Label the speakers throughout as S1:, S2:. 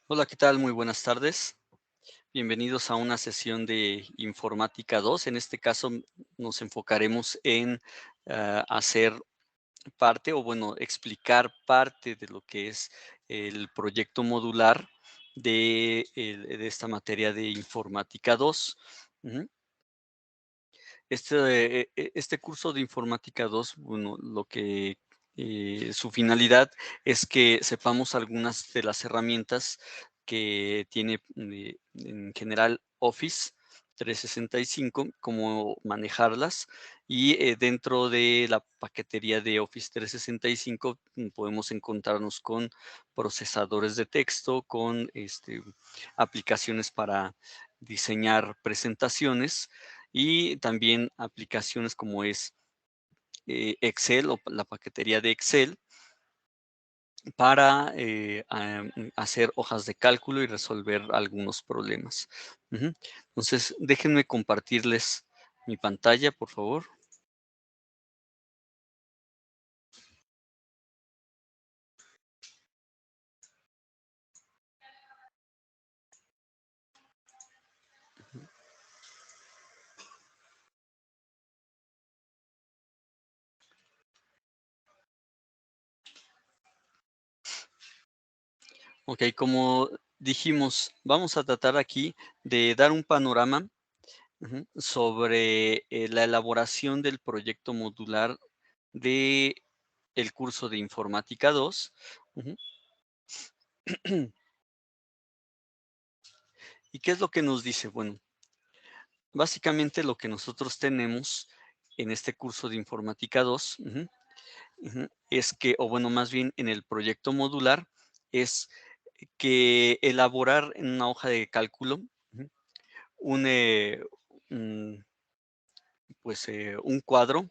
S1: Hola, ¿qué tal? Muy buenas tardes. Bienvenidos a una sesión de Informática 2. En este caso, nos enfocaremos en hacer parte o, bueno, explicar parte de lo que es el proyecto modular de esta materia de Informática 2. Ujú. Este curso de Informática 2, bueno, lo que su finalidad es que sepamos algunas de las herramientas que tiene, en general Office 365, cómo manejarlas, y, dentro de la paquetería de Office 365, podemos encontrarnos con procesadores de texto, con, aplicaciones para diseñar presentaciones, y también aplicaciones como es, Excel o la paquetería de Excel para, hacer hojas de cálculo y resolver algunos problemas. Ujú. Entonces, déjenme compartirles mi pantalla, por favor. Okey, como dijimos, vamos a tratar aquí de dar un panorama, sobre, la elaboración del proyecto modular de el curso de Informática 2. Ujú. ¿Y qué es lo que nos dice? Bueno, básicamente lo que nosotros tenemos en este curso de Informática 2, es que, o bueno, más bien en el proyecto modular, es que elaborar en una hoja de cálculo, ujú, un, mm, un cuadro.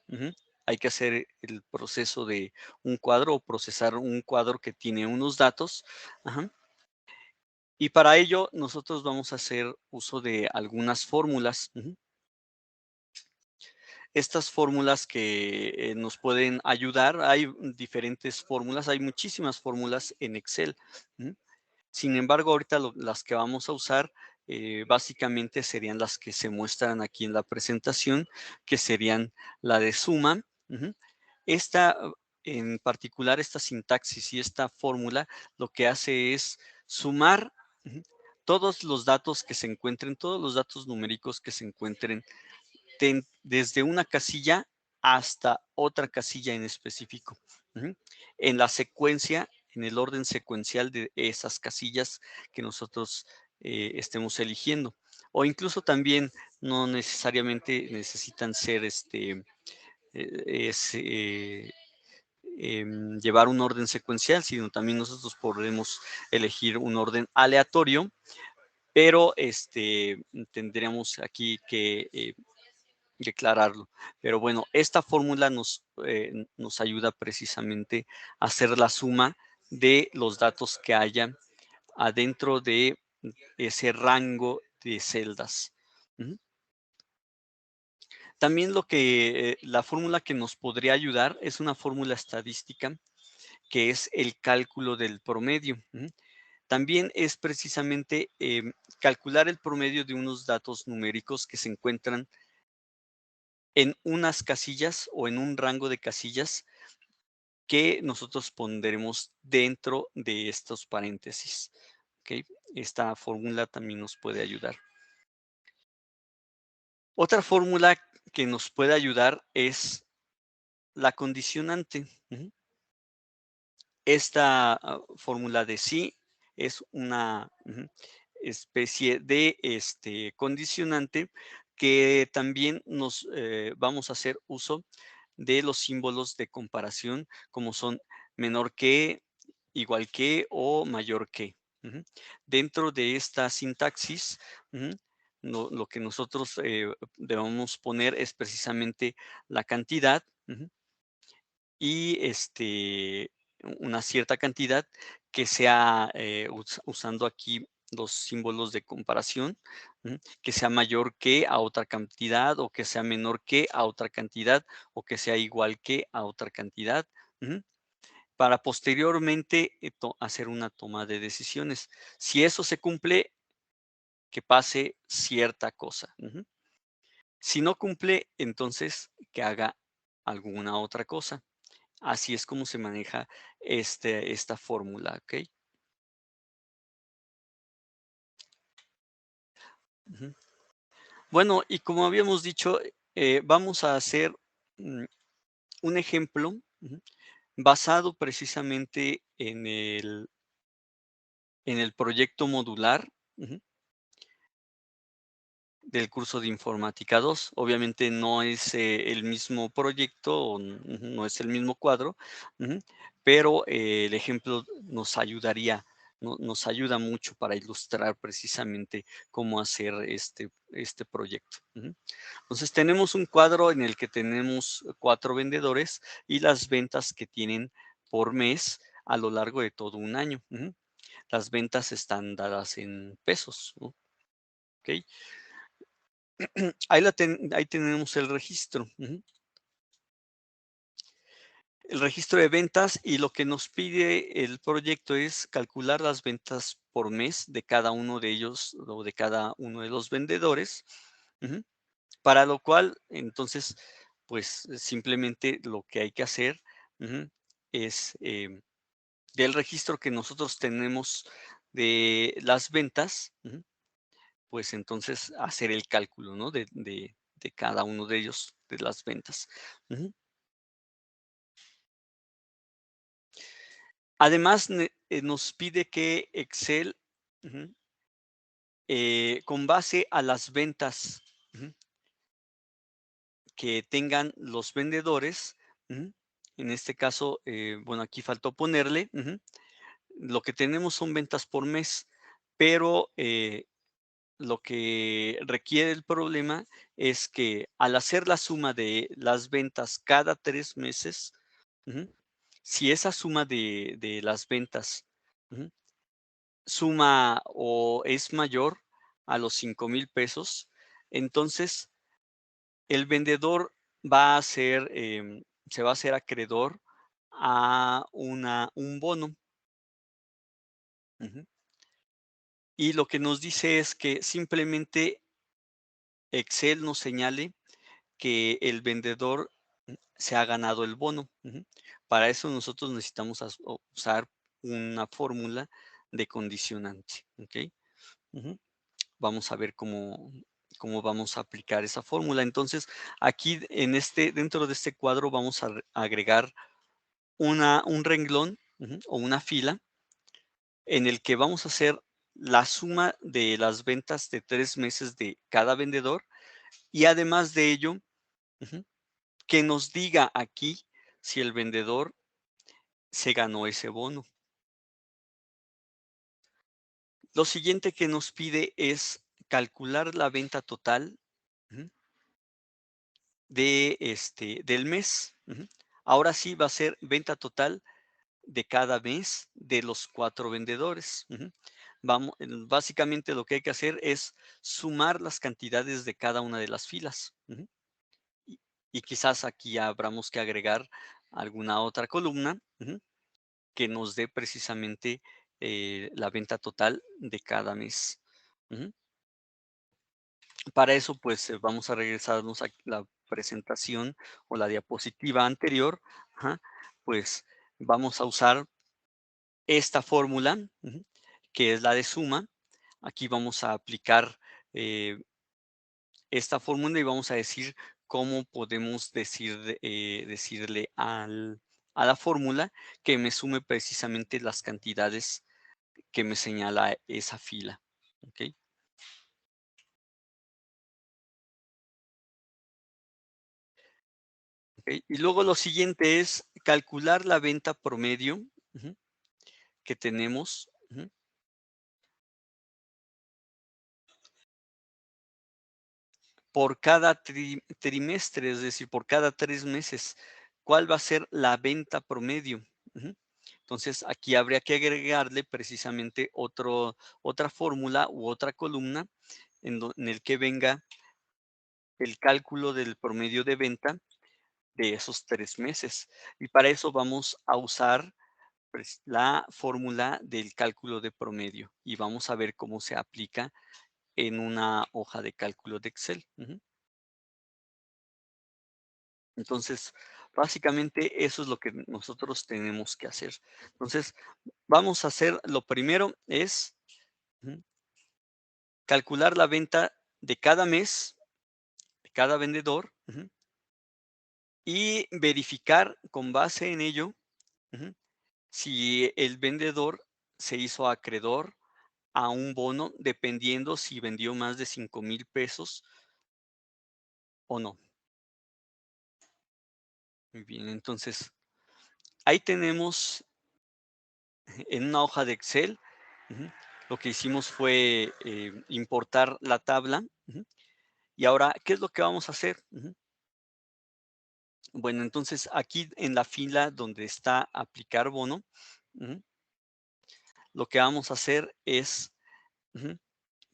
S1: Hay que hacer el proceso de un cuadro o procesar un cuadro que tiene unos datos. Ajá. Y para ello nosotros vamos a hacer uso de algunas fórmulas. Estas fórmulas que, nos pueden ayudar, hay diferentes fórmulas, hay muchísimas fórmulas en Excel. Ujú. Sin embargo, ahorita las que vamos a usar, básicamente serían las que se muestran aquí en la presentación, que serían la de suma. Esta, en particular, esta sintaxis y esta fórmula, lo que hace es sumar, ujú, todos los datos que se encuentren, todos los datos numéricos que se encuentren desde una casilla hasta otra casilla en específico. Ujú. En la secuencia, en el orden secuencial de esas casillas que nosotros, estemos eligiendo. O incluso también no necesariamente necesitan ser, llevar un orden secuencial, sino también nosotros podemos elegir un orden aleatorio, pero, tendríamos aquí que, declararlo. Pero bueno, esta fórmula nos ayuda precisamente a hacer la suma de los datos que haya adentro de ese rango de celdas. Ujú. También la fórmula que nos podría ayudar es una fórmula estadística, que es el cálculo del promedio. También es precisamente, calcular el promedio de unos datos numéricos que se encuentran en unas casillas o en un rango de casillas que nosotros pondremos dentro de estos paréntesis, ¿okey? Esta fórmula también nos puede ayudar. Otra fórmula que nos puede ayudar es la condicionante. Esta, fórmula de sí es una, especie de, condicionante que también vamos a hacer uso de los símbolos de comparación, como son menor que, igual que o mayor que. Ujú. Dentro de esta sintaxis, ujú, lo que nosotros, debemos poner es precisamente la cantidad, y, una cierta cantidad que sea, usando aquí los símbolos de comparación, que sea mayor que a otra cantidad, o que sea menor que a otra cantidad, o que sea igual que a otra cantidad. Ujú. para posteriormente, hacer una toma de decisiones. Si eso se cumple, que pase cierta cosa. Ujú. Si no cumple, entonces que haga alguna otra cosa. Así es como se maneja esta fórmula, ¿ok? Ujú. Bueno, y como habíamos dicho, vamos a hacer mm, un ejemplo, ujú, basado precisamente en el proyecto modular, ujú, del curso de informática 2. Obviamente no es, el mismo proyecto, o ujú, no es el mismo cuadro, ujú, pero, el ejemplo nos ayuda mucho para ilustrar precisamente cómo hacer este proyecto, ujú. Entonces, tenemos un cuadro en el que tenemos 4 vendedores y las ventas que tienen por mes a lo largo de todo un año, ujú. Las ventas están dadas en pesos, ¿no? ¿Okey? Ahí tenemos el registro, ujú. El registro de ventas, y lo que nos pide el proyecto es calcular las ventas por mes de cada uno de ellos, o de cada uno de los vendedores, ujú. Para lo cual, entonces, pues, simplemente lo que hay que hacer, ujú, es, del registro que nosotros tenemos de las ventas, ujú, pues, entonces hacer el cálculo, ¿no? De cada uno de ellos, de las ventas. Ujú. Además, nos pide que Excel, ujú, con base a las ventas, ujú, que tengan los vendedores, ujú, en este caso, bueno, aquí faltó ponerle, ujú, lo que tenemos son ventas por mes, pero, lo que requiere el problema es que al hacer la suma de las ventas cada 3 meses, ujú, si esa suma de las ventas, ujú, suma o es mayor a los 5,000 pesos, entonces el vendedor va a ser, se va a hacer acreedor a un bono, ujú. Y lo que nos dice es que simplemente Excel nos señale que el vendedor, se ha ganado el bono, ujú. Para eso nosotros necesitamos usar una fórmula de condicionante, ¿okey? Ujú. Vamos a ver cómo vamos a aplicar esa fórmula. Entonces, aquí dentro de este cuadro vamos a agregar un renglón, ujú, o una fila en el que vamos a hacer la suma de las ventas de 3 meses de cada vendedor, y además de ello, ujú, que nos diga aquí si el vendedor se ganó ese bono. Lo siguiente que nos pide es calcular la venta total, ujú, del mes, ujú. Ahora sí va a ser venta total de cada mes de los 4 vendedores, ujú. Básicamente lo que hay que hacer es sumar las cantidades de cada una de las filas, ujú. Y y quizás aquí habramos que agregar alguna otra columna, ujú, que nos dé precisamente, la venta total de cada mes, ujú. Para eso, pues, vamos a regresarnos a la presentación o la diapositiva anterior, ajá, pues, vamos a usar esta fórmula, ujú, que es la de suma. Aquí vamos a aplicar, eh, esta fórmula y vamos a decir cómo podemos decirle a la fórmula que me sume precisamente las cantidades que me señala esa fila, ¿okey? Okey, y luego lo siguiente es calcular la venta promedio, ujú, que tenemos, ujú, por cada trimestre, es decir, por cada 3 meses. ¿Cuál va a ser la venta promedio? Ujú. Entonces, aquí habría que agregarle precisamente otra fórmula u otra columna en el que venga el cálculo del promedio de venta de esos 3 meses. Y para eso vamos a usar la fórmula del cálculo de promedio y vamos a ver cómo se aplica en una hoja de cálculo de Excel. Ujú. Entonces, básicamente eso es lo que nosotros tenemos que hacer. Entonces, vamos a hacer, lo primero es ujú, calcular la venta de cada mes, de cada vendedor, ujú, y verificar con base en ello, ujú, si el vendedor se hizo acreedor a un bono, dependiendo si vendió más de 5,000 pesos o no. Muy bien, entonces ahí tenemos en una hoja de Excel, ujú, lo que hicimos fue importar la tabla. Ujú, y ahora, ¿qué es lo que vamos a hacer? Ujú. Bueno, entonces aquí en la fila donde está aplicar bono, ujú, lo que vamos a hacer es, ujú,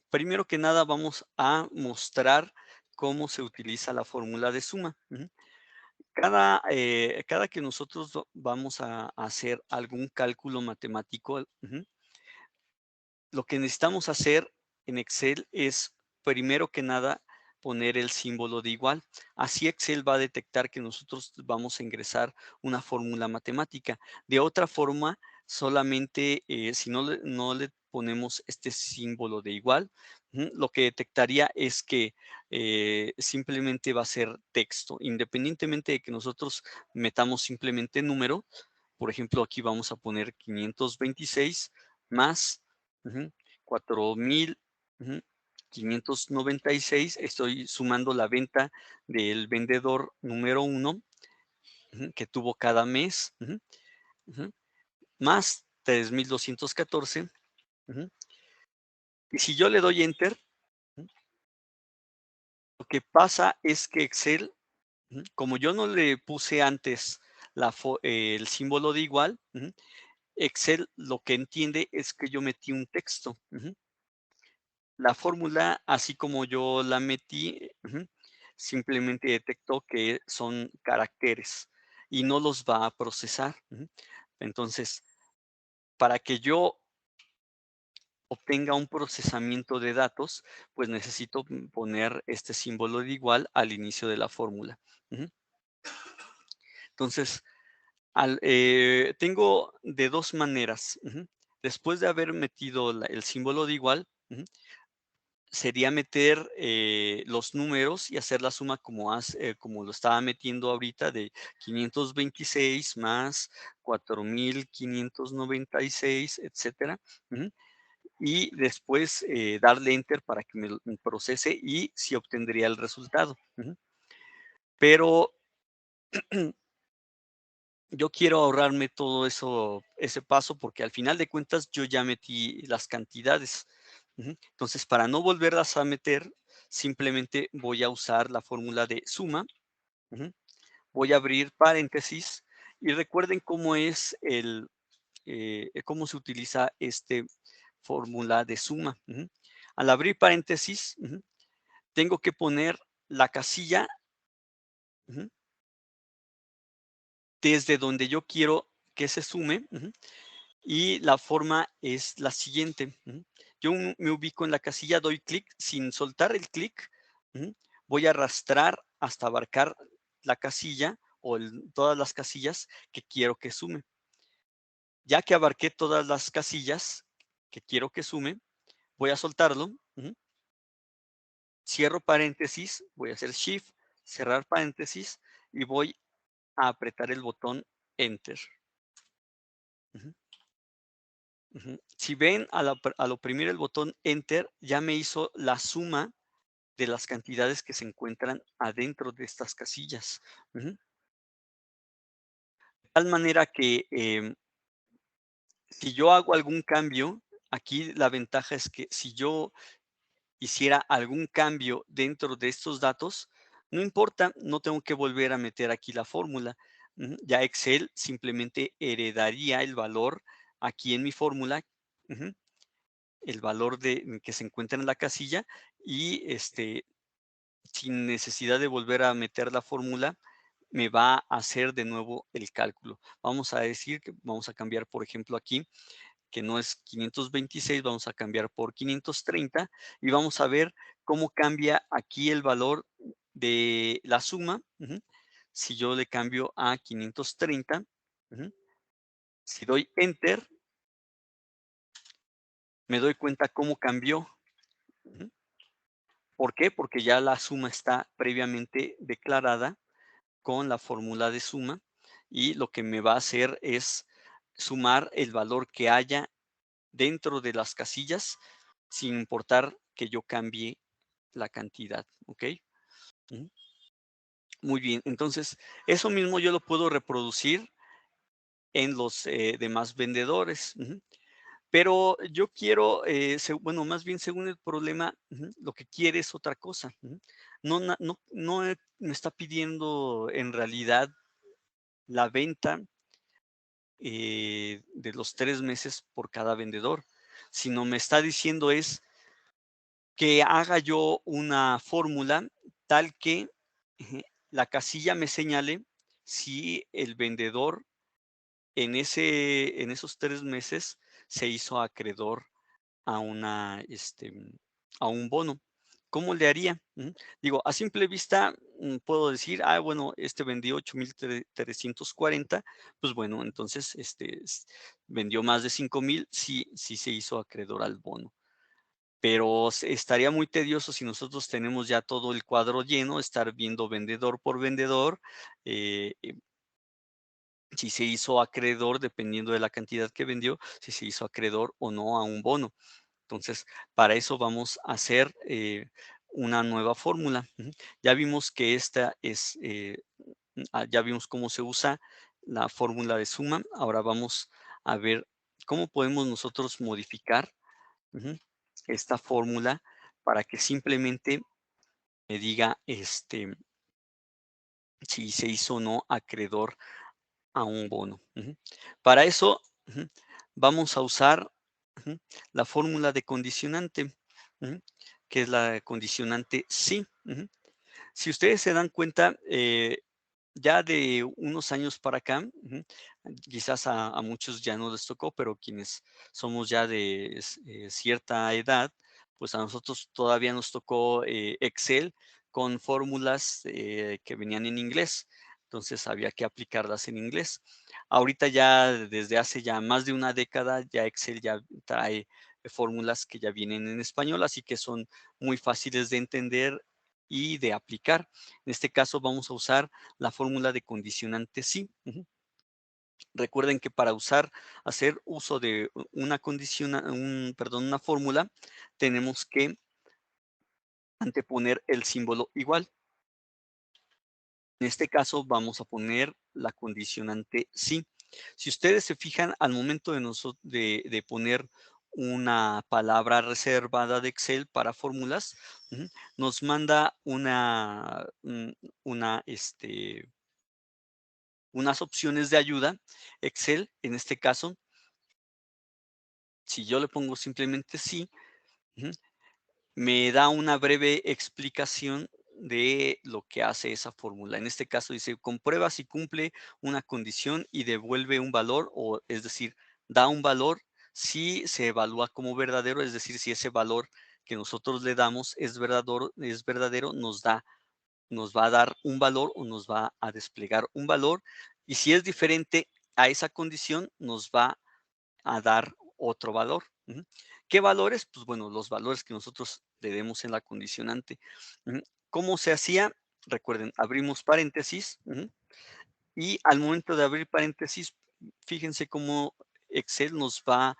S1: primero que nada vamos a mostrar cómo se utiliza la fórmula de suma. Ujú. Cada que nosotros vamos a hacer algún cálculo matemático, ujú, lo que necesitamos hacer en Excel es, primero que nada, poner el símbolo de igual. Así Excel va a detectar que nosotros vamos a ingresar una fórmula matemática. De otra forma, solamente si no le ponemos este símbolo de igual, lo que detectaría es que simplemente va a ser texto. Independientemente de que nosotros metamos simplemente número, por ejemplo, aquí vamos a poner 526 más ujú, 4,000, ujú, 596. Estoy sumando la venta del vendedor número uno, que tuvo cada mes, ujú, más 3,214. Ujú. Y si yo le doy enter, ujú, lo que pasa es que Excel, como yo no le puse antes el símbolo de igual, Excel lo que entiende es que yo metí un texto. La fórmula, así como yo la metí, simplemente detectó que son caracteres y no los va a procesar. Entonces, para que yo obtenga un procesamiento de datos, pues necesito poner este símbolo de igual al inicio de la fórmula. Ujú. Entonces, tengo de 2 maneras. Después de haber metido el símbolo de igual, sería meter los números y hacer la suma como lo estaba metiendo ahorita, de 526 más 4,596, etcétera. Ujú. Y después darle enter para que me procese y sí obtendría el resultado. Pero yo quiero ahorrarme todo eso, ese paso, porque al final de cuentas yo ya metí las cantidades. Entonces, para no volverlas a meter, simplemente voy a usar la fórmula de suma. Ujú. Voy a abrir paréntesis y recuerden cómo se utiliza este fórmula de suma. Al abrir paréntesis, tengo que poner la casilla, ujú, desde donde yo quiero que se sume. Y la forma es la siguiente. Yo me ubico en la casilla, doy clic, sin soltar el clic, ujú, voy a arrastrar hasta abarcar la casilla o todas las casillas que quiero que sume. Ya que abarqué todas las casillas que quiero que sume, voy a soltarlo, cierro paréntesis, voy a hacer shift, cerrar paréntesis y voy a apretar el botón enter. Ujú. Si ven al oprimir el botón enter, ya me hizo la suma de las cantidades que se encuentran adentro de estas casillas. De tal manera que si yo hago algún cambio, aquí la ventaja es que si yo hiciera algún cambio dentro de estos datos, no importa, no tengo que volver a meter aquí la fórmula. Ya Excel simplemente heredaría el valor aquí en mi fórmula. ujú, el valor que se encuentra en la casilla y sin necesidad de volver a meter la fórmula, me va a hacer de nuevo el cálculo. Vamos a decir que vamos a cambiar, por ejemplo, aquí, que no es 526, vamos a cambiar por 530 y vamos a ver cómo cambia aquí el valor de la suma. Si yo le cambio a 530, ujú, si doy enter, me doy cuenta cómo cambió. Ujú. ¿Por qué? Porque ya la suma está previamente declarada con la fórmula de suma y lo que me va a hacer es sumar el valor que haya dentro de las casillas sin importar que yo cambie la cantidad, ¿ok? Ujú. Muy bien, entonces eso mismo yo lo puedo reproducir en los demás vendedores. Ujú. Pero yo quiero, bueno, más bien según el problema, lo que quiere es otra cosa. No me está pidiendo en realidad la venta de los 3 meses por cada vendedor, sino me está diciendo es que haga yo una fórmula tal que ujú, la casilla me señale si el vendedor en esos 3 meses se hizo acreedor a a un bono. ¿Cómo le haría? Digo, a simple vista, puedo decir, bueno, este vendió 8,340, pues bueno, entonces, vendió más de 5,000, sí se hizo acreedor al bono. Pero estaría muy tedioso si nosotros tenemos ya todo el cuadro lleno, estar viendo vendedor por vendedor, eh, si se hizo acreedor, dependiendo de la cantidad que vendió, si se hizo acreedor o no a un bono. Entonces, para eso vamos a hacer una nueva fórmula. Ya vimos que esta es, ya vimos cómo se usa la fórmula de suma. Ahora vamos a ver cómo podemos nosotros modificar ujú, esta fórmula para que simplemente me diga si se hizo o no acreedor a un bono. Para eso, vamos a usar ujú, la fórmula de condicionante, ujú, que es la condicionante sí. Si ustedes se dan cuenta, ya de unos años para acá, quizás a muchos ya no les tocó, pero quienes somos ya de cierta edad, pues a nosotros todavía nos tocó Excel con fórmulas que venían en inglés. Entonces había que aplicarlas en inglés. Ahorita ya desde hace ya más de una década, ya Excel ya trae fórmulas que ya vienen en español, así que son muy fáciles de entender y de aplicar. En este caso vamos a usar la fórmula de condicionante sí. Recuerden que para hacer uso de una perdón, una fórmula, tenemos que anteponer el símbolo igual. En este caso vamos a poner la condicionante sí. Si ustedes se fijan al momento de poner una palabra reservada de Excel para fórmulas, nos manda unas opciones de ayuda. Excel, en este caso, si yo le pongo simplemente sí, ujú, me da una breve explicación de lo que hace esa fórmula. En este caso dice, comprueba si cumple una condición y devuelve un valor, o es decir, da un valor si se evalúa como verdadero, es decir, si ese valor que nosotros le damos es verdadero, nos va a dar un valor o nos va a desplegar un valor. Y si es diferente a esa condición, nos va a dar otro valor. ¿Qué valores? Pues bueno, los valores que nosotros le demos en la condicionante. ¿Cómo se hacía? Recuerden, abrimos paréntesis y al momento de abrir paréntesis, fíjense cómo Excel nos va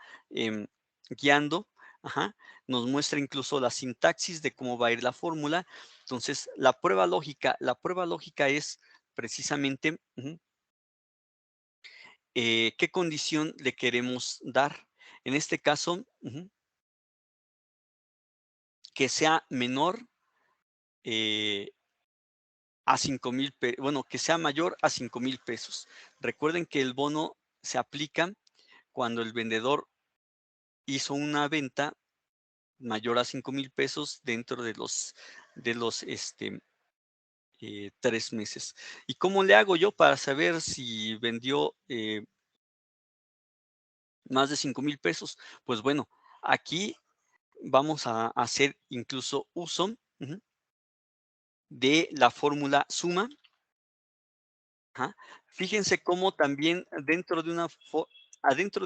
S1: guiando, ajá, nos muestra incluso la sintaxis de cómo va a ir la fórmula. Entonces, la prueba lógica es precisamente qué condición le queremos dar. En este caso, que sea menor a 5,000, bueno, que sea mayor a 5,000 pesos. Recuerden que el bono se aplica cuando el vendedor hizo una venta mayor a 5,000 pesos dentro de los 3 meses. ¿Y cómo le hago yo para saber si vendió más de 5,000 pesos? Pues bueno, aquí vamos a hacer incluso uso, de la fórmula suma. Ajá. Fíjense cómo también adentro de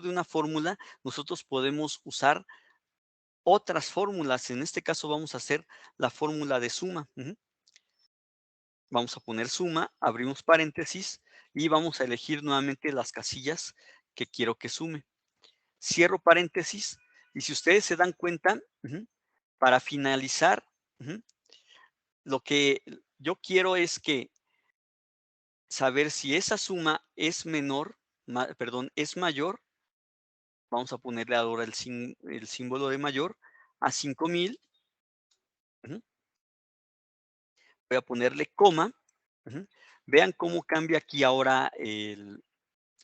S1: una fórmula nosotros podemos usar otras fórmulas. En este caso vamos a hacer la fórmula de suma. Vamos a poner suma, abrimos paréntesis y vamos a elegir nuevamente las casillas que quiero que sume. Cierro paréntesis y si ustedes se dan cuenta, para finalizar, ujú, lo que yo quiero es que saber si esa suma es perdón, es mayor. Vamos a ponerle ahora el símbolo de mayor a 5,000. Ujú. Voy a ponerle coma. Ujú. Vean cómo cambia aquí ahora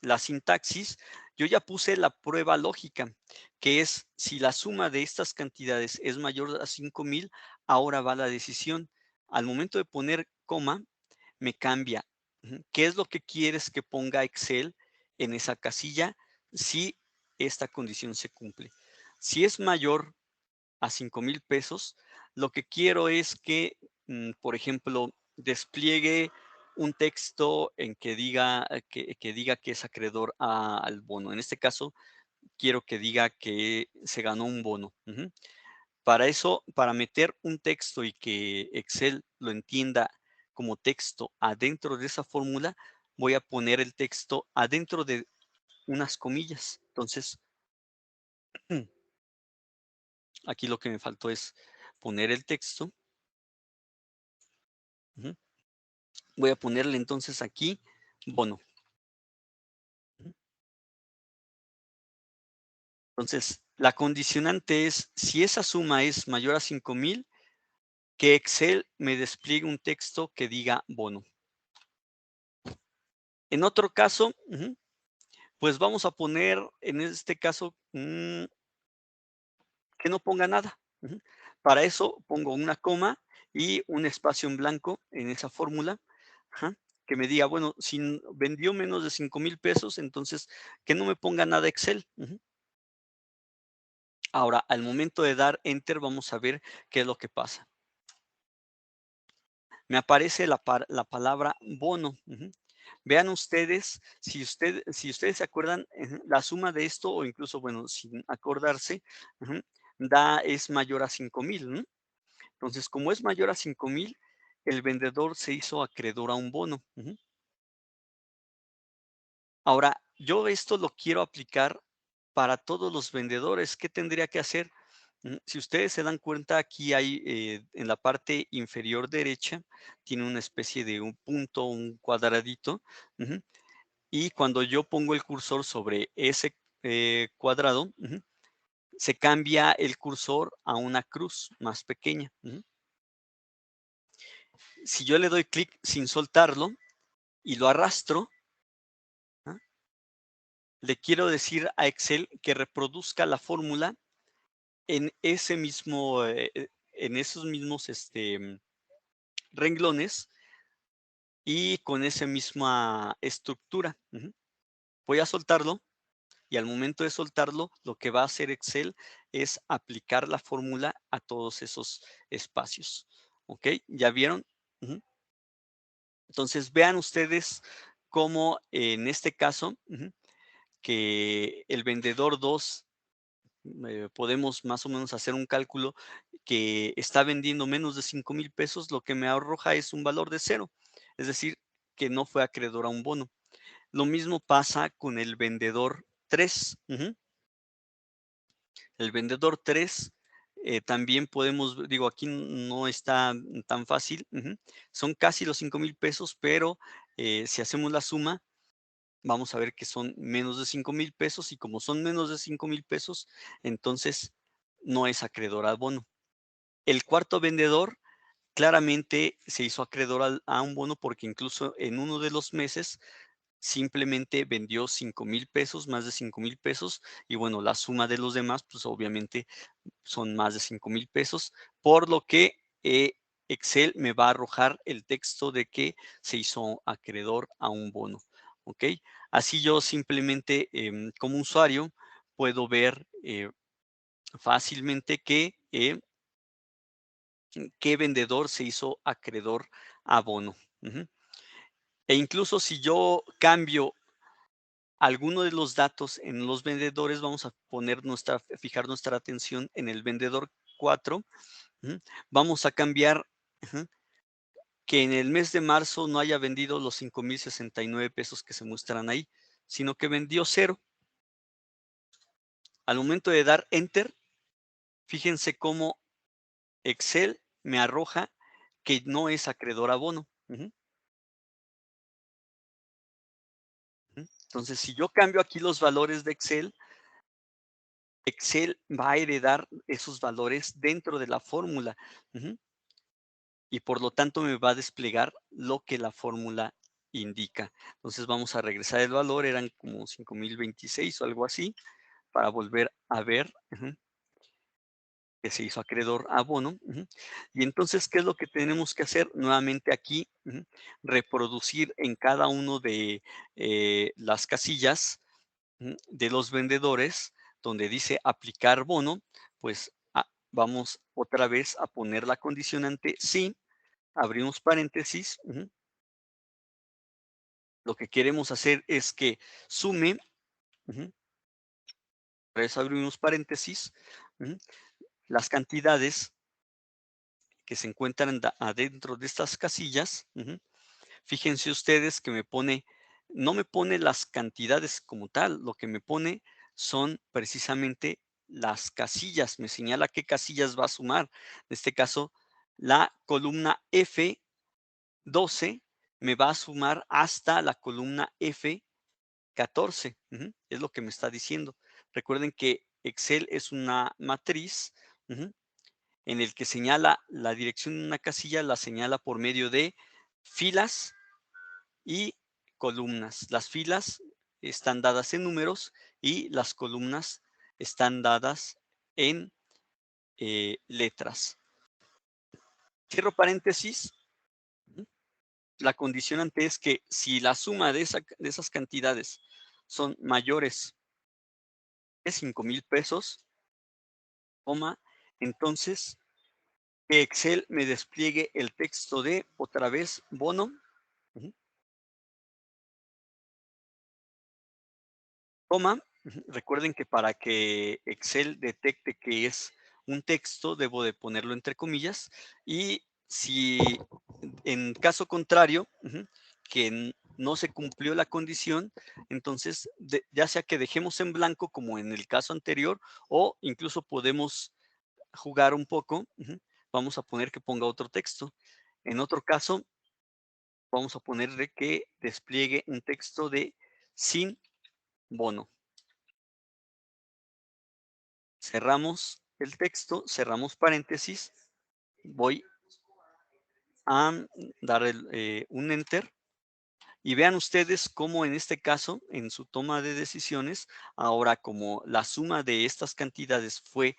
S1: la sintaxis. Yo ya puse la prueba lógica, que es si la suma de estas cantidades es mayor a 5,000, ahora va la decisión. Al momento de poner coma, me cambia. ¿Qué es lo que quieres que ponga Excel en esa casilla si esta condición se cumple? Si es mayor a 5,000 pesos, lo que quiero es que, por ejemplo, despliegue un texto en que diga que es acreedor al bono. En este caso, quiero que diga que se ganó un bono. Para eso, para meter un texto y que Excel lo entienda como texto adentro de esa fórmula, voy a poner el texto adentro de unas comillas. Entonces, aquí lo que me faltó es poner el texto. Ujú. Voy a ponerle entonces aquí bono. Ujú. Entonces, la condicionante es si esa suma es mayor a 5,000, que Excel me despliegue un texto que diga bono. En otro caso, pues vamos a poner en este caso que no ponga nada. Para eso pongo una coma y un espacio en blanco en esa fórmula, ajá, que me diga, bueno, si vendió menos de 5,000 pesos, entonces que no me ponga nada Excel. Ahora, al momento de dar enter, vamos a ver qué es lo que pasa. Me aparece la palabra bono. Vean ustedes, si ustedes se acuerdan, la suma de esto, o incluso, bueno, sin acordarse, ujú, es mayor a 5,000, ¿no? Entonces, como es mayor a 5,000, el vendedor se hizo acreedor a un bono. Ahora, yo esto lo quiero aplicar para todos los vendedores. ¿Qué tendría que hacer? Si ustedes se dan cuenta, aquí hay en la parte inferior derecha, tiene una especie de un punto, un cuadradito. ujú, Y cuando yo pongo el cursor sobre ese cuadrado, se cambia el cursor a una cruz más pequeña. Si yo le doy clic sin soltarlo y lo arrastro, ¿ah? Le quiero decir a Excel que reproduzca la fórmula en ese mismo, en esos mismos renglones y con esa misma estructura. Voy a soltarlo y al momento de soltarlo, lo que va a hacer Excel es aplicar la fórmula a todos esos espacios. ¿Ok? ¿Ya vieron? Ujú. Entonces, vean ustedes cómo en este caso, que el vendedor 2 podemos más o menos hacer un cálculo que está vendiendo menos de 5,000 pesos, lo que me arroja es un valor de cero, es decir, que no fue acreedor a un bono. Lo mismo pasa con el vendedor 3. El vendedor 3 también podemos, digo, aquí no está tan fácil, son casi los 5,000 pesos, pero si hacemos la suma, vamos a ver que son menos de 5,000 pesos y como son menos de 5,000 pesos, entonces no es acreedor al bono. El cuarto vendedor claramente se hizo acreedor a un bono porque incluso en uno de los meses simplemente vendió 5,000 pesos, más de 5,000 pesos y bueno, la suma de los demás, pues obviamente son más de 5,000 pesos, por lo que Excel me va a arrojar el texto de que se hizo acreedor a un bono, ¿ok? Así yo simplemente, como usuario, puedo ver fácilmente qué vendedor se hizo acreedor a bono. Ujú. E incluso si yo cambio alguno de los datos en los vendedores, vamos a fijar nuestra atención en el vendedor 4. Ujú. Vamos a cambiar, ujú, que en el mes de marzo no haya vendido los 5,069 pesos que se muestran ahí, sino que vendió cero. Al momento de dar enter, fíjense cómo Excel me arroja que no es acreedor a bono. Ujú, ujú. Entonces, si yo cambio aquí los valores de Excel, Excel va a heredar esos valores dentro de la fórmula. Ujú. Y por lo tanto me va a desplegar lo que la fórmula indica. Entonces vamos a regresar el valor, eran como 5,026 o algo así, para volver a ver, que se hizo acreedor a bono. Y entonces, ¿qué es lo que tenemos que hacer? Nuevamente aquí, reproducir en cada uno de las casillas, de los vendedores, donde dice aplicar bono, pues vamos otra vez a poner la condicionante sí, abrimos paréntesis. Lo que queremos hacer es que sume, ujú, otra vez abrimos paréntesis, ujú, las cantidades que se encuentran adentro de estas casillas. Fíjense ustedes que no me pone las cantidades como tal, lo que me pone son precisamente las casillas, me señala qué casillas va a sumar. En este caso, la columna F12 me va a sumar hasta la columna F14. Es lo que me está diciendo. Recuerden que Excel es una matriz, ujú, en el que señala la dirección de una casilla, la señala por medio de filas y columnas. Las filas están dadas en números y las columnas están dadas en letras. Cierro paréntesis. Ujú. La condicionante es que si la suma de esas cantidades son mayores de 5,000 pesos, entonces que Excel me despliegue el texto de otra vez bono. Ujú. Recuerden que para que Excel detecte que es un texto, debo de ponerlo entre comillas, y si en caso contrario, que no se cumplió la condición, entonces ya sea que dejemos en blanco como en el caso anterior, o incluso podemos jugar un poco. Vamos a poner que ponga otro texto. En otro caso, vamos a ponerle que despliegue un texto de sin bono. Cerramos el texto, cerramos paréntesis, voy a dar un enter y vean ustedes cómo en este caso, en su toma de decisiones, ahora como la suma de estas cantidades fue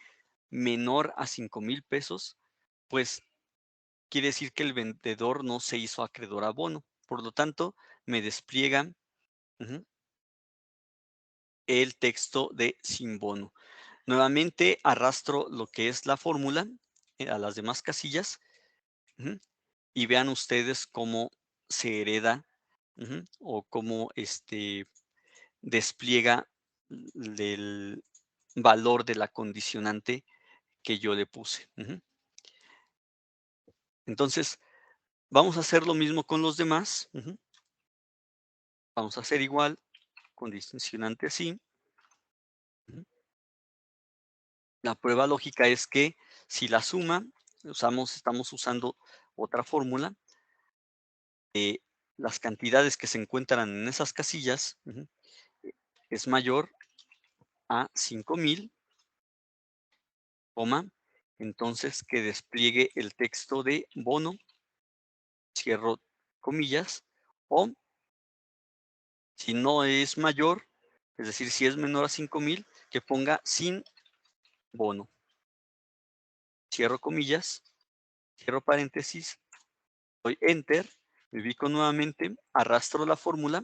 S1: menor a 5,000 pesos, pues quiere decir que el vendedor no se hizo acreedor a bono. Por lo tanto, me despliega, ujú, el texto de sin bono. Nuevamente arrastro lo que es la fórmula a las demás casillas. Ujú. Y vean ustedes cómo se hereda, o cómo despliega el valor de la condicionante que yo le puse. Entonces, vamos a hacer lo mismo con los demás. Vamos a hacer igual, condicionante así. Ujú. La prueba lógica es que si la suma, estamos usando otra fórmula, las cantidades que se encuentran en esas casillas, es mayor a 5,000, entonces que despliegue el texto de bono, cierro comillas, o si no es mayor, es decir, si es menor a 5,000, que ponga sin bono, cierro comillas, cierro paréntesis, doy enter, me ubico nuevamente, arrastro la fórmula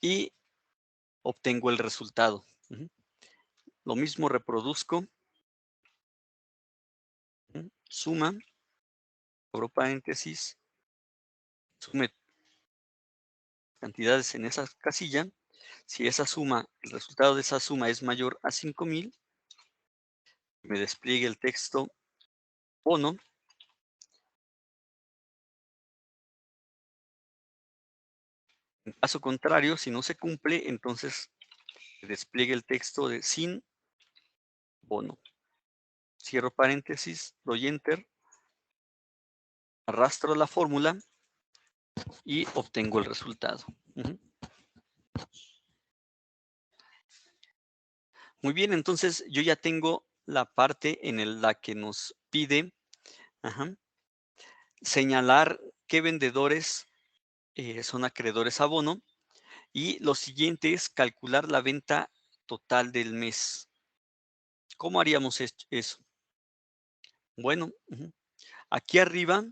S1: y obtengo el resultado. Lo mismo reproduzco, suma, abro paréntesis, sume cantidades en esa casilla. Si esa suma, el resultado de esa suma es mayor a 5000, me despliegue el texto bono. En caso contrario, si no se cumple, entonces despliegue el texto de sin bono. Cierro paréntesis, doy enter, arrastro la fórmula y obtengo el resultado. Muy bien, entonces yo ya tengo la parte en la que nos pide señalar qué vendedores son acreedores a bono, y lo siguiente es calcular la venta total del mes. ¿Cómo haríamos eso? Bueno, aquí arriba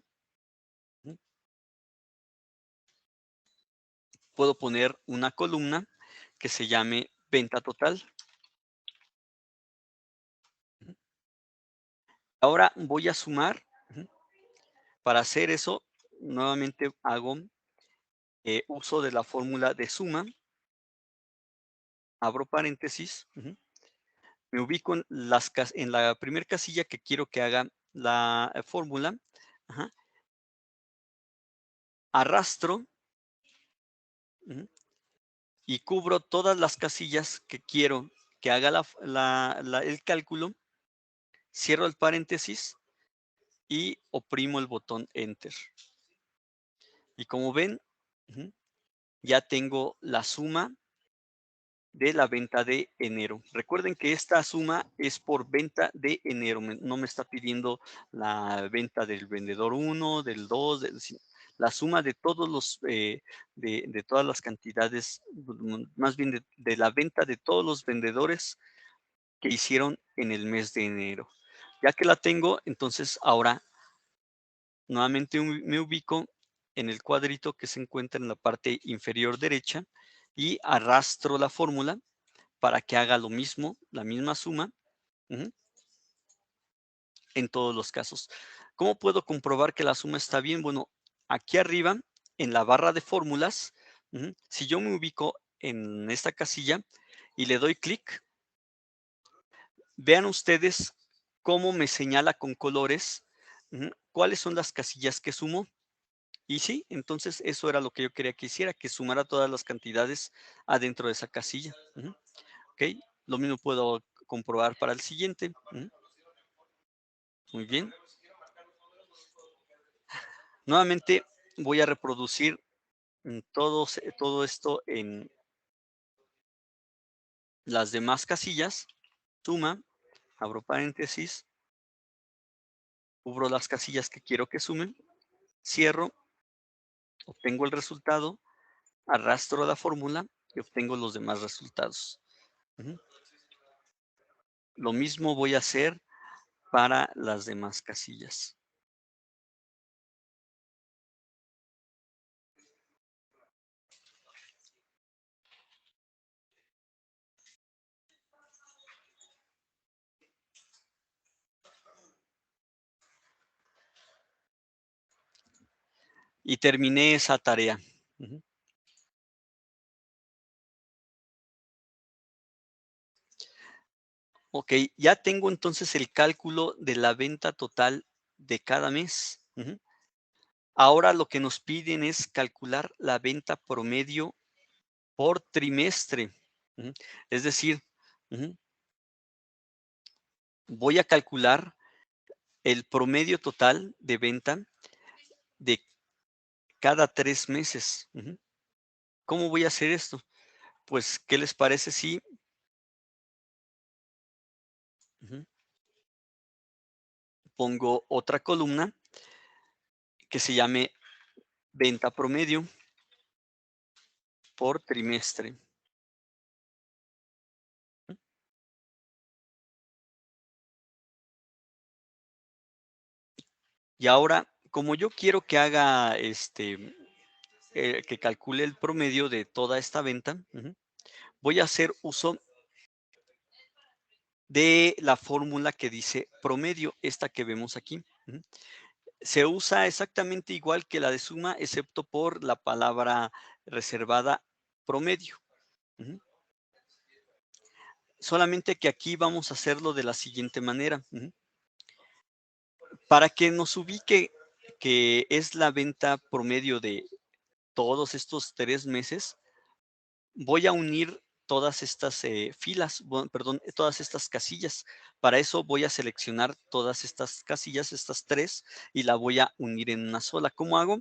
S1: puedo poner una columna que se llame venta total. Ahora voy a sumar. Para hacer eso, nuevamente hago uso de la fórmula de suma, abro paréntesis, me ubico en la primera casilla que quiero que haga la fórmula, arrastro y cubro todas las casillas que quiero que haga el cálculo, cierro el paréntesis y oprimo el botón Enter. Y como ven, ya tengo la suma de la venta de enero. Recuerden que esta suma es por venta de enero, no me está pidiendo la venta del vendedor 1, del 2, la suma de todos de todas las cantidades, más bien de la venta de todos los vendedores que hicieron en el mes de enero. Ya que la tengo, entonces ahora nuevamente me ubico en el cuadrito que se encuentra en la parte inferior derecha y arrastro la fórmula para que haga lo mismo, la misma suma, en todos los casos. ¿Cómo puedo comprobar que la suma está bien? Bueno, aquí arriba, en la barra de fórmulas, si yo me ubico en esta casilla y le doy clic, vean ustedes cómo me señala con colores, cuáles son las casillas que sumo. Y sí, entonces eso era lo que yo quería que hiciera, que sumara todas las cantidades adentro de esa casilla. ¿Ok? Lo mismo puedo comprobar para el siguiente. Muy bien. Nuevamente voy a reproducir todo esto en las demás casillas. Suma, abro paréntesis, cubro las casillas que quiero que sumen, cierro, obtengo el resultado, arrastro la fórmula y obtengo los demás resultados. Lo mismo voy a hacer para las demás casillas. Y terminé esa tarea. Ok, ya tengo entonces el cálculo de la venta total de cada mes. Ahora lo que nos piden es calcular la venta promedio por trimestre. Es decir, voy a calcular el promedio total de venta de cada 3 meses. ¿Cómo voy a hacer esto? Pues, ¿qué les parece si pongo otra columna que se llame venta promedio por trimestre? Y ahora, como yo quiero que haga, que calcule el promedio de toda esta venta, voy a hacer uso de la fórmula que dice promedio, esta que vemos aquí. Se usa exactamente igual que la de suma, excepto por la palabra reservada promedio. Ujú. Solamente que aquí vamos a hacerlo de la siguiente manera. Para que nos ubique que es la venta promedio de todos estos 3 meses, voy a unir todas estas filas, perdón, todas estas casillas. Para eso voy a seleccionar todas estas casillas, estas 3, y la voy a unir en una sola. ¿Cómo hago?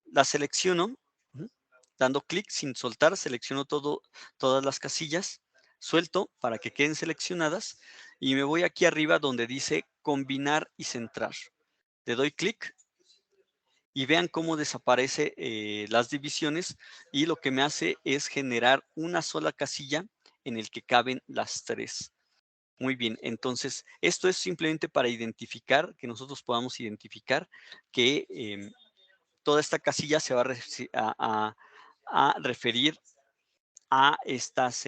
S1: La selecciono, ujú, dando clic sin soltar, selecciono todas las casillas, suelto para que queden seleccionadas y me voy aquí arriba donde dice combinar y centrar. Le doy clic y vean cómo desaparece las divisiones, y lo que me hace es generar una sola casilla en el que caben las 3. Muy bien, entonces esto es simplemente para identificar, que nosotros podamos identificar que toda esta casilla se va a referir a estas,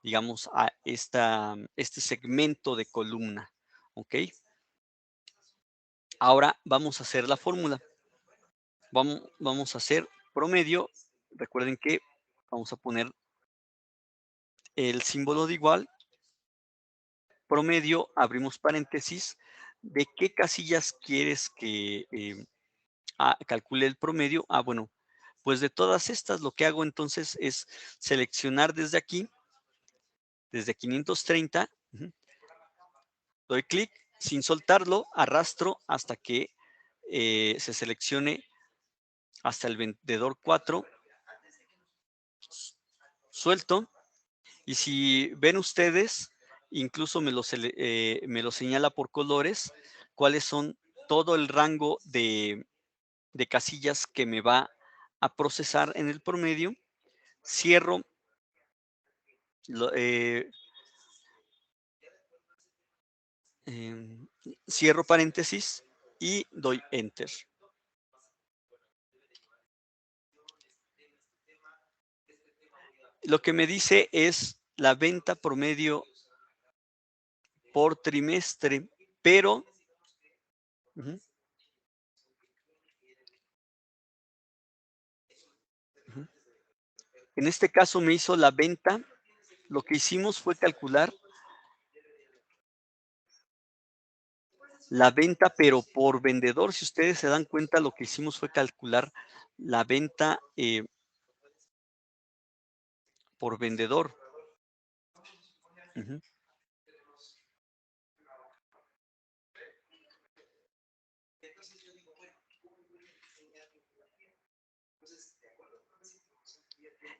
S1: digamos, a este segmento de columna, ¿ok? Ahora vamos a hacer la fórmula. Vamos a hacer promedio. Recuerden que vamos a poner el símbolo de igual, promedio, abrimos paréntesis. ¿De qué casillas quieres que calcule el promedio? Bueno, pues de todas estas lo que hago entonces es seleccionar desde aquí, desde 530, doy clic, sin soltarlo, arrastro hasta que se seleccione hasta el vendedor 4, suelto. Y si ven ustedes, incluso me lo señala por colores, cuáles son todo el rango de casillas que me va a procesar en el promedio. Cierro, lo- eh, em, cierro paréntesis y doy enter. Lo que me dice es la venta promedio por trimestre, pero ujú, ujú. En este caso me hizo la venta. Lo que hicimos fue calcular la venta, pero por vendedor. Si ustedes se dan cuenta, lo que hicimos fue calcular la venta por vendedor. Ujú.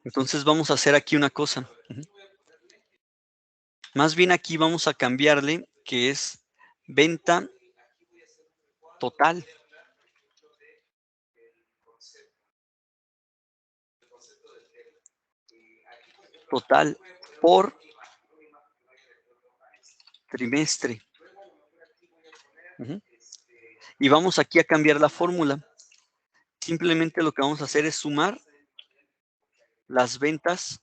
S1: Entonces vamos a hacer aquí una cosa. Más bien aquí vamos a cambiarle, que es venta total, total por trimestre. Ujú. Y vamos aquí a cambiar la fórmula. Simplemente lo que vamos a hacer es sumar las ventas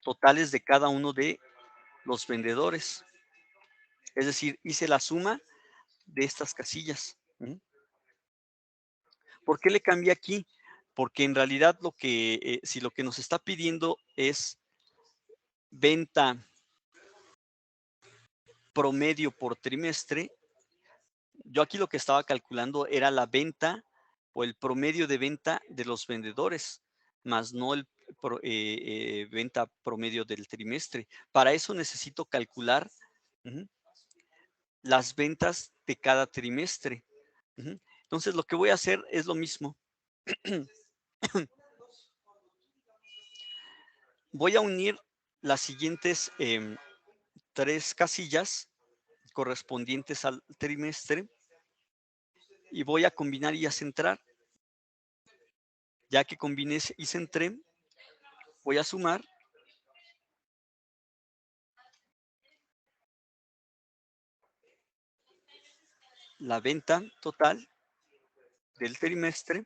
S1: totales de cada uno de los vendedores. Es decir, hice la suma de estas casillas. ¿Por qué le cambié aquí? Porque en realidad si lo que nos está pidiendo es venta promedio por trimestre, yo aquí lo que estaba calculando era la venta o el promedio de venta de los vendedores, más no el venta promedio del trimestre. Para eso necesito calcular ujú, las ventas de cada trimestre. Entonces, lo que voy a hacer es lo mismo. Voy a unir las siguientes 3 casillas correspondientes al trimestre y voy a combinar y a centrar. Ya que combiné y centré, voy a sumar la venta total del trimestre.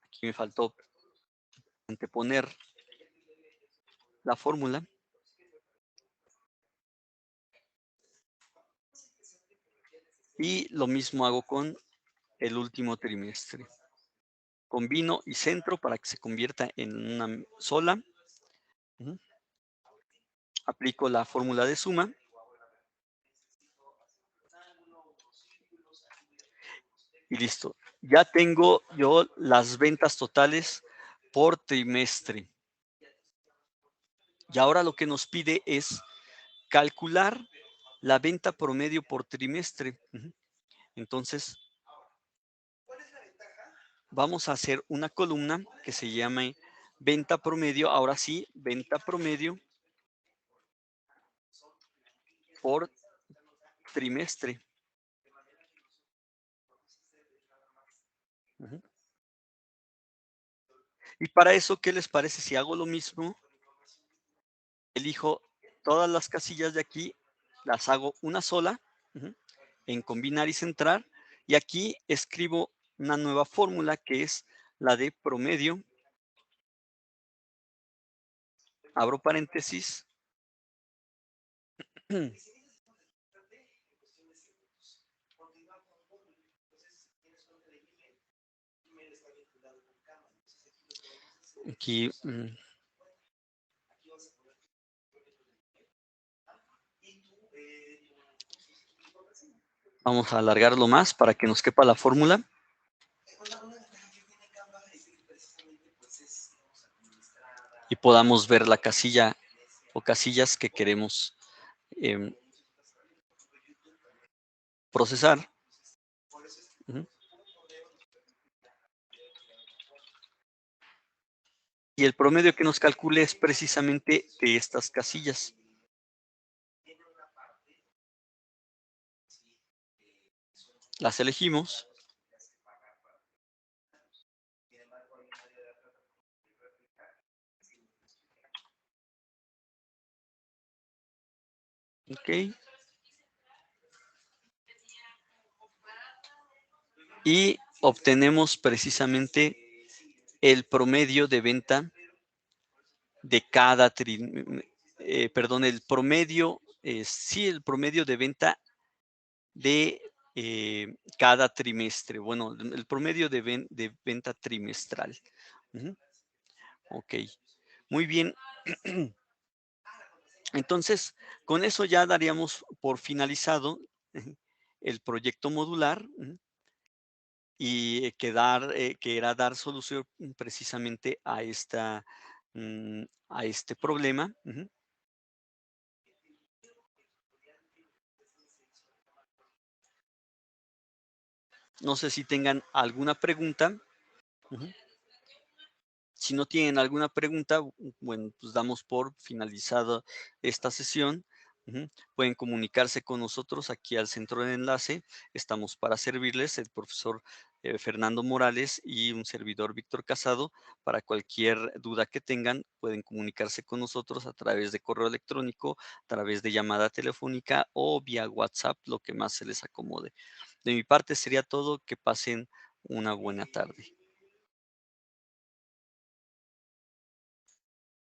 S1: Aquí me faltó anteponer la fórmula. Y lo mismo hago con el último trimestre. Combino y centro para que se convierta en una sola. Ujú. Aplico la fórmula de suma. Y listo. Ya tengo yo las ventas totales por trimestre. Y ahora lo que nos pide es calcular la venta promedio por trimestre. Ujú. Entonces, vamos a hacer una columna que se llame venta promedio. Ahora sí, venta promedio por trimestre. Ujú. Y para eso, ¿qué les parece si hago lo mismo? Elijo todas las casillas de aquí, las hago una sola, ujú, en combinar y centrar, y aquí escribo una nueva fórmula que es la de promedio, abro paréntesis, aquí vamos a alargarlo más para que nos quepa la fórmula. Y podamos ver la casilla o casillas que queremos em, procesar. Ujú. Y el promedio que nos calcule es precisamente de estas casillas. Las elegimos. Ok. Y obtenemos precisamente el promedio de venta de cada perdón, el promedio, sí, el promedio de venta de cada trimestre. Bueno, el promedio de venta trimestral. Ujú. Ok, muy bien. Entonces, con eso ya daríamos por finalizado ujú, el proyecto modular. Ujú, y que era dar solución precisamente a a este problema. Ujú. No sé si tengan alguna pregunta. Ujú. Si no tienen alguna pregunta, bueno, pues damos por finalizada esta sesión. Ujú. Pueden comunicarse con nosotros aquí al centro de enlace. Estamos para servirles, el profesor Fernando Morales y un servidor Víctor Casado. Para cualquier duda que tengan, pueden comunicarse con nosotros a través de correo electrónico, a través de llamada telefónica o vía WhatsApp, lo que más se les acomode. De mi parte sería todo. Que pasen una buena tarde.